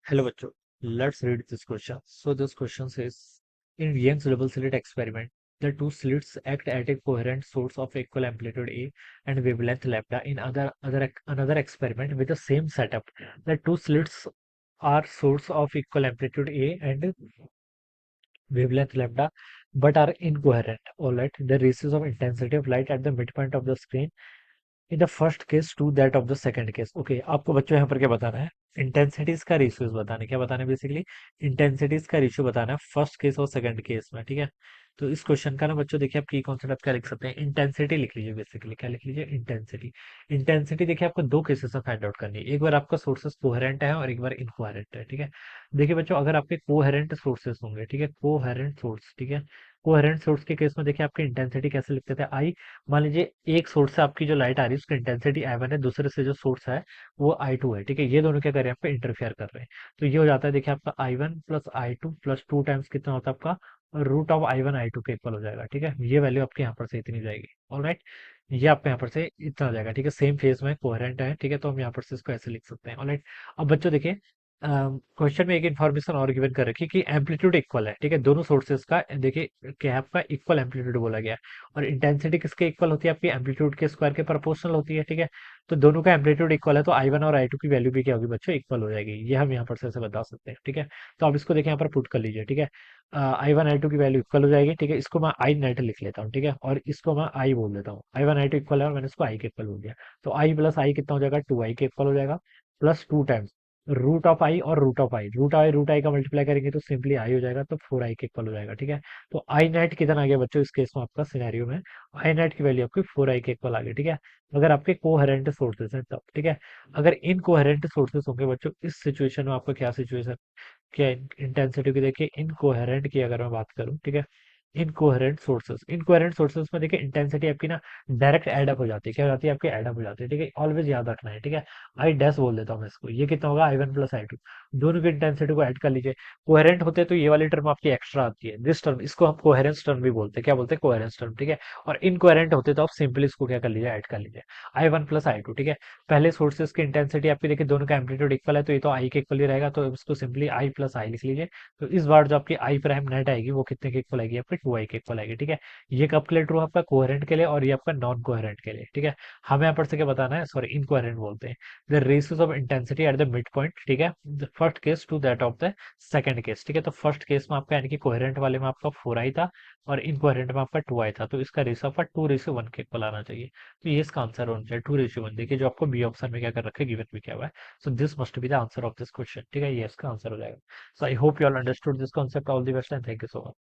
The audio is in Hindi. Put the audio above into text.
Hello, bachcho. Let's read this question. So this question says, in Young's double slit experiment, the two slits act at a coherent source of equal amplitude A and wavelength lambda. In another experiment with the same setup, the two slits are source of equal amplitude A and wavelength lambda, but are incoherent. All right. The ratios of intensity of light at the midpoint of the screen in the first case to that of the second case. Okay, आपको बच्चों यहाँ पर क्या बताना है? इंटेंसिटीज का रेशियोज बताना है। क्या बताना है? बेसिकली इंटेंसिटीज का रेशियो बताना है फर्स्ट केस और सेकंड केस में। ठीक है, तो इस क्वेश्चन का ना बच्चों देखिए आप की कॉन्सेप्ट आप क्या लिख सकते हैं, इंटेंसिटी लिख लीजिए। बेसिकली क्या लिख लीजिए? इंटेंसिटी। इंटेंसिटी देखिए आपको दो केसेस में फाइंड आउट करनी है, एक बार आपका सोर्सेस कोहेरेंट है और एक बार इनकोहेरेंट है। ठीक है, देखिए बच्चों अगर आपके कोहेरेंट सोर्सेस होंगे, ठीक है, कोहेरेंट सोर्स, ठीक है, कोहेरेंट सोर्स के केस में देखिए आपकी इंटेंसिटी कैसे लिखते थे? आई, मान लीजिए एक सोर्स से आपकी जो लाइट आ रही है उसकी इंटेंसिटी आई वन है, दूसरे से जो सोर्स है वो आई टू है। ठीक है, ये दोनों क्या कर रहे हैं? आपको इंटरफेयर कर रहे हैं। तो ये हो जाता है देखिए आपका I one plus I two plus two times कितना होता है आपका root of I one I two के इक्वल हो जाएगा। ठीक है, ये वैल्यू आपके यहाँ पर से इतनी जाएगी। ऑलराइट, ये आपके यहाँ पर से इतना हो जाएगा। ठीक है, सेम फेज में कोहेरेंट है। ठीक है, तो हम यहाँ पर से इसको ऐसे लिख सकते हैं। ऑलराइट, अब बच्चों देखिए क्वेश्चन में एक इन्फॉर्मेशन और गिवन कर रखी है कि एम्पलीट्यूड इक्वल है। ठीक है, दोनों सोर्सेज का देखिए क्या है आपका इक्वल एम्पलीट्यूड बोला गया है। और इंटेंसिटी किसके इक्वल होती है? आपकी एम्पलीट्यूड के स्क्वायर के प्रोपोर्शनल होती है। ठीक है, तो दोनों का एम्पलीट्यूड इक्वल है तो आई वन और आई टू की वैल्यू भी क्या होगी बच्चों? इक्वल हो जाएगी। ये हम यहाँ पर से ऐसे बता सकते हैं। ठीक है, तो आप इसको देखिए यहाँ पर पुट कर लीजिए। ठीक है, आई वन आई टू की वैल्यू इक्वल हो जाएगी। ठीक है, इसको मैं आई नेट लिख लेता हूँ। ठीक है, और इसको मैं आई बोल देता हूँ। I one I two equal है और मैंने इसको आई के इक्वल बोल दिया। तो आई प्लस आई कितना हो जाएगा? टू आई के इक्वल हो जाएगा, plus two times root of I और रूट आई का मल्टीप्लाई करेंगे तो सिंपली आई हो जाएगा, तो फोर आई के इक्वल हो जाएगा। ठीक है, तो आई नेट कितना आ गया बच्चों इस केस में? आपका सिनेरियो में आई नेट की वैल्यू आपकी फोर आई के इक्वल आ गई। ठीक है, अगर आपके कोहेरेंट सोर्सेस हैं तब। ठीक है, अगर इनकोहेरेंट सोर्सेस होंगे बच्चों इस सिचुएशन में आपका क्या सिचुएशन, क्या इंटेंसिटी की देखिए इनकोहेरेंट की अगर मैं बात करूं। ठीक है, इनकोहेरेंट सोर्सेस में देखिए इंटेंसिटी आपकी ना डायरेक्ट एड अप हो जाती है। क्या हो जाती है? आपकी एड अप हो जाती है। ठीक है, ऑलवेज याद रखना है। ठीक है, आई डैश बोल देता हूँ मैं इसको। ये कितना होगा? I one plus I two, दोनों की इंटेंसिटी को ऐड कर लीजिए। कोहेरेंट होते हैं तो ये वाली टर्म आपकी एक्स्ट्रा आती है, दिस टर्म, इसको हम कोहेरेंस टर्म भी बोलते हैं। क्या बोलते हैं? Coherence term. ठीक है, और इनकोहेरेंट होते तो आप सिंपली इसको क्या कर लीजिए? ऐड कर लीजिए, I one plus I two. ठीक है, पहले सोर्सेस की इंटेंसिटी आपकी देखिए दोनों का एम्पलीट्यूड इक्वल है तो ये तो आई के इक्वल ही रहेगा, तो इसको सिंपली आई प्लस आई लिख लीजिए। तो इस बार जो आपकी आई प्राइम नेट आएगी वो कितने के इक्वल आएगी? आपकी टू आई के इक्वल आएगी। ठीक है, ये कब के लिए ट्रू? आपका कोहेरेंट के लिए और ये आपका नॉन कोहेरेंट के लिए। ठीक है, हमें यहाँ पर से क्या बताना है? सॉरी, इनकोहेरेंट बोलते हैं। The ratios of intensity at the mid point. ठीक है, the first case to that of the second case. ठीक है, तो फर्स्ट केस में आपका यानी कि कोहेरेंट वाले में आपका फोर आई था और इनकोहेरेंट में आपका टू आई था, तो इसका रेशियो आपका टू रेशियो वन के इक्वल आना चाहिए। तो ये इसका आंसर होना चाहिए टू रेशियो वन। देखिए जो आपको बी ऑप्शन में क्या कर रखा है, गिवन भी क्या हुआ है। So this must be the answer of this question. ठीक है, ये इसका आंसर हो जाएगा। So I hope you all understood this concept. All the best and thank you so much.